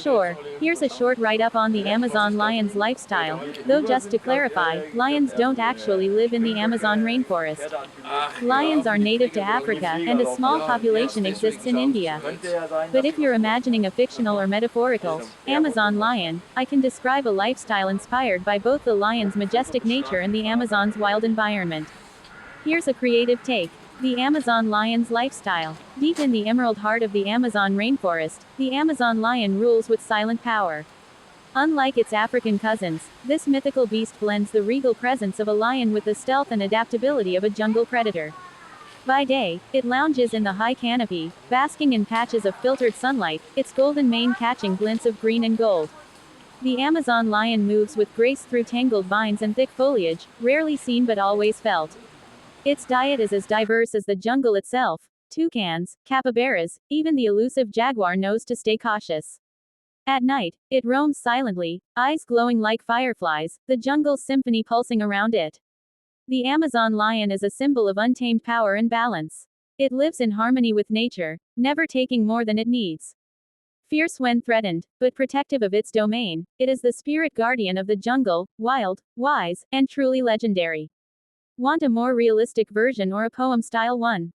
Sure, here's a short write-up on the Amazon lion's lifestyle, though just to clarify, lions don't actually live in the Amazon rainforest. Lions are native to Africa, and a small population exists in India. But if you're imagining a fictional or metaphorical Amazon lion, I can describe a lifestyle inspired by both the lion's majestic nature and the Amazon's wild environment. Here's a creative take. The Amazon lion's lifestyle. Deep in the emerald heart of the Amazon rainforest, the Amazon lion rules with silent power. Unlike its African cousins, this mythical beast blends the regal presence of a lion with the stealth and adaptability of a jungle predator. By day, it lounges in the high canopy, basking in patches of filtered sunlight, its golden mane catching glints of green and gold. The Amazon lion moves with grace through tangled vines and thick foliage, rarely seen but always felt. Its diet is as diverse as the jungle itself: toucans, capybaras, even the elusive jaguar knows to stay cautious. At night, it roams silently, eyes glowing like fireflies, the jungle's symphony pulsing around it. The Amazon lion is a symbol of untamed power and balance. It lives in harmony with nature, never taking more than it needs. Fierce when threatened, but protective of its domain, it is the spirit guardian of the jungle, wild, wise, and truly legendary. Want a more realistic version or a poem-style one?